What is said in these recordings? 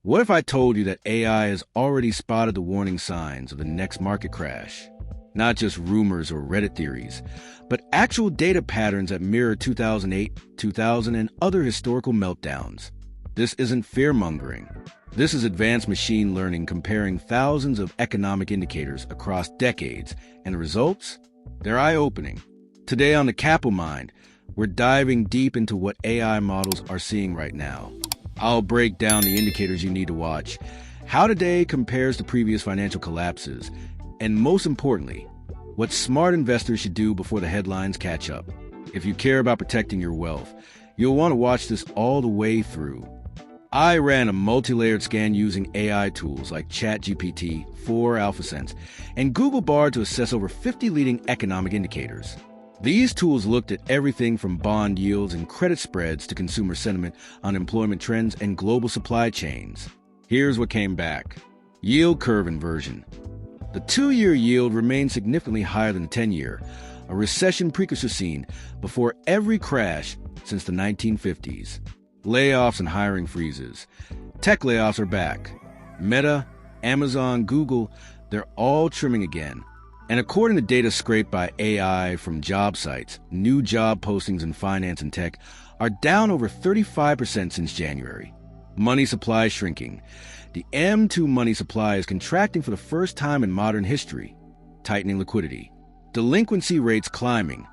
What if I told you that AI has already spotted the warning signs of the next market crash? Not just rumors or Reddit theories, but actual data patterns that mirror 2008, 2000, and other historical meltdowns. This isn't fear-mongering. This is advanced machine learning comparing thousands of economic indicators across decades, and the results? They're eye-opening. Today on The Capital Mind, we're diving deep into what AI models are seeing right now. I'll break down the indicators you need to watch, how today compares to previous financial collapses, and most importantly, what smart investors should do before the headlines catch up. If you care about protecting your wealth, you'll want to watch this all the way through. I ran a multi-layered scan using AI tools like ChatGPT, 4 AlphaSense, and Google Bard to assess over 50 leading economic indicators. These tools looked at everything from bond yields and credit spreads to consumer sentiment, unemployment trends, and global supply chains. Here's what came back. Yield curve inversion. The 2-year yield remained significantly higher than the 10-year, a recession precursor seen before every crash since the 1950s. Layoffs and hiring freezes. Tech layoffs are back. Meta, Amazon, Google, they're all trimming again. And according to data scraped by AI from job sites, new job postings in finance and tech are down over 35% since January. Money supply shrinking. The M2 money supply is contracting for the first time in modern history, tightening liquidity. Delinquency rates climbing.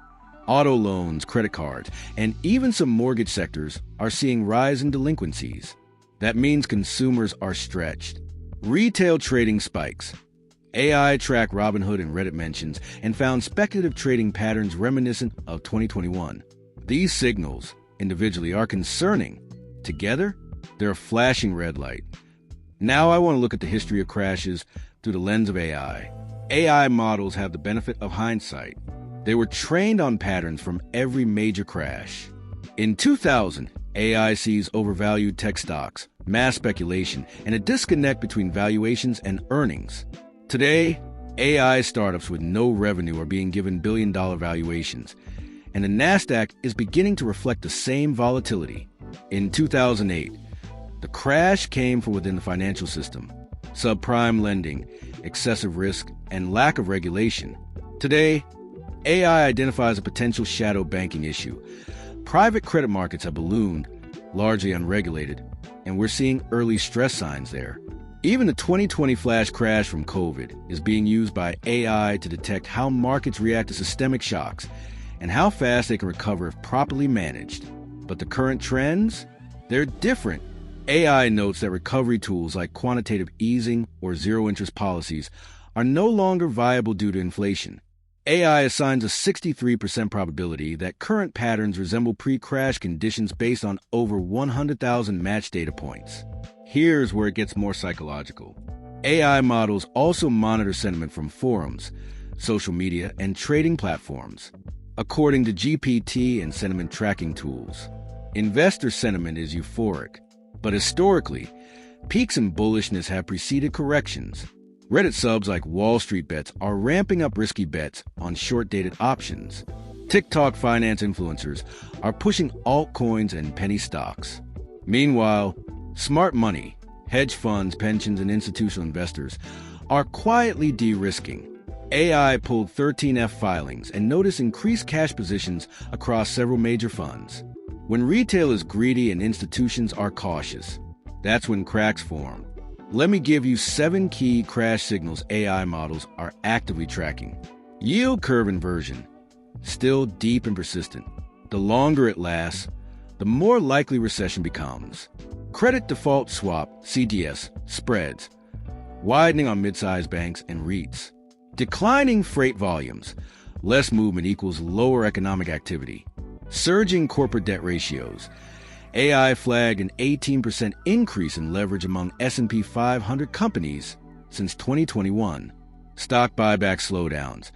Auto loans, credit cards, and even some mortgage sectors are seeing rising delinquencies. That means consumers are stretched. Retail trading spikes. AI tracked Robinhood and Reddit mentions and found speculative trading patterns reminiscent of 2021. These signals, individually, are concerning. Together, they're a flashing red light. Now I want to look at the history of crashes through the lens of AI. AI models have the benefit of hindsight. They were trained on patterns from every major crash. In 2000, AI sees overvalued tech stocks, mass speculation, and a disconnect between valuations and earnings. Today, AI startups with no revenue are being given billion-dollar valuations, and the Nasdaq is beginning to reflect the same volatility. In 2008, the crash came from within the financial system. Subprime lending, excessive risk, and lack of regulation. Today, AI identifies a potential shadow banking issue. Private credit markets have ballooned, largely unregulated, and we're seeing early stress signs there. Even the 2020 flash crash from COVID is being used by AI to detect how markets react to systemic shocks and how fast they can recover if properly managed. But the current trends? They're different. AI notes that recovery tools like quantitative easing or zero-interest policies are no longer viable due to inflation. AI assigns a 63% probability that current patterns resemble pre-crash conditions based on over 100,000 matched data points. Here's where it gets more psychological. AI models also monitor sentiment from forums, social media, and trading platforms. According to GPT and sentiment tracking tools, investor sentiment is euphoric, but historically, peaks in bullishness have preceded corrections. Reddit subs like Wall Street Bets are ramping up risky bets on short-dated options. TikTok finance influencers are pushing altcoins and penny stocks. Meanwhile, smart money, hedge funds, pensions, and institutional investors are quietly de-risking. AI pulled 13F filings and noticed increased cash positions across several major funds. When retail is greedy and institutions are cautious, that's when cracks form. Let me give you 7 key crash signals AI models are actively tracking. Yield curve inversion, still deep and persistent. The longer it lasts, the more likely recession becomes. Credit default swap, CDS, spreads, widening on mid-sized banks and REITs. Declining freight volumes, less movement equals lower economic activity. Surging corporate debt ratios. AI flagged an 18% increase in leverage among S&P 500 companies since 2021. Stock buyback slowdowns.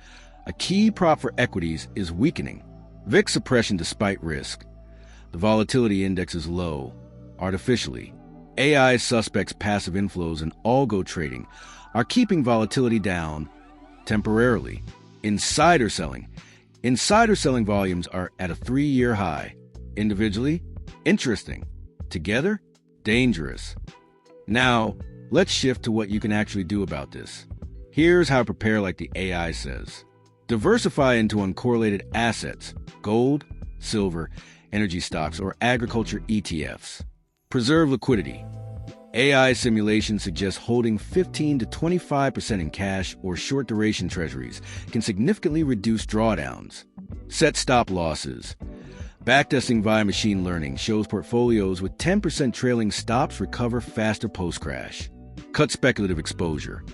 A key prop for equities is weakening. VIX suppression despite risk. The volatility index is low, artificially. AI suspects passive inflows and algo trading are keeping volatility down temporarily. Insider selling. Insider selling volumes are at a 3-year high. Individually, interesting. Together, dangerous. Now, let's shift to what you can actually do about this. Here's how to prepare like the AI says. Diversify into uncorrelated assets, gold, silver, energy stocks, or agriculture ETFs. Preserve liquidity. AI simulations suggest holding 15 to 25% in cash or short-duration treasuries can significantly reduce drawdowns. Set stop losses. Backtesting via machine learning shows portfolios with 10% trailing stops recover faster post-crash. Cut speculative exposure.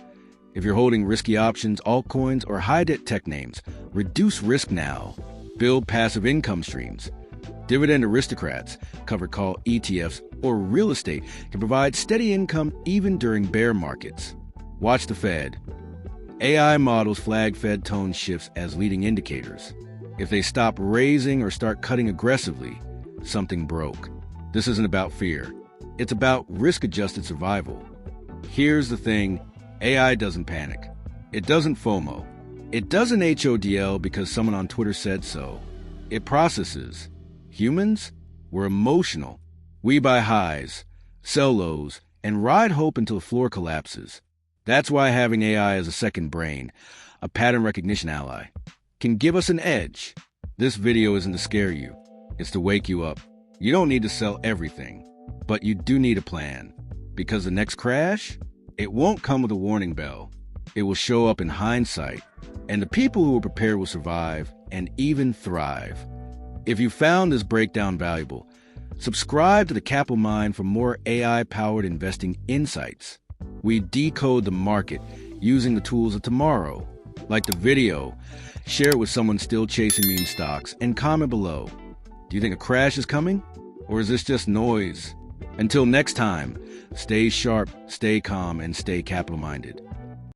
If you're holding risky options, altcoins, or high-debt tech names, reduce risk now. Build passive income streams. Dividend aristocrats, covered call ETFs, or real estate can provide steady income even during bear markets. Watch the Fed. AI models flag Fed tone shifts as leading indicators. If they stop raising or start cutting aggressively, something broke. This isn't about fear. It's about risk-adjusted survival. Here's the thing, AI doesn't panic. It doesn't FOMO. It doesn't HODL because someone on Twitter said so. It processes. Humans? We're emotional. We buy highs, sell lows, and ride hope until the floor collapses. That's why having AI as a second brain, a pattern recognition ally, can give us an edge. This video isn't to scare you. It's to wake you up. You don't need to sell everything, but you do need a plan. Because the next crash, it won't come with a warning bell. It will show up in hindsight, and the people who are prepared will survive and even thrive. If you found this breakdown valuable, subscribe to the Capital Mind for more AI-powered investing insights. We decode the market using the tools of tomorrow. Like the video, share it with someone still chasing meme stocks, and comment below. Do you think a crash is coming? Or is this just noise? Until next time, stay sharp, stay calm, and stay capital-minded.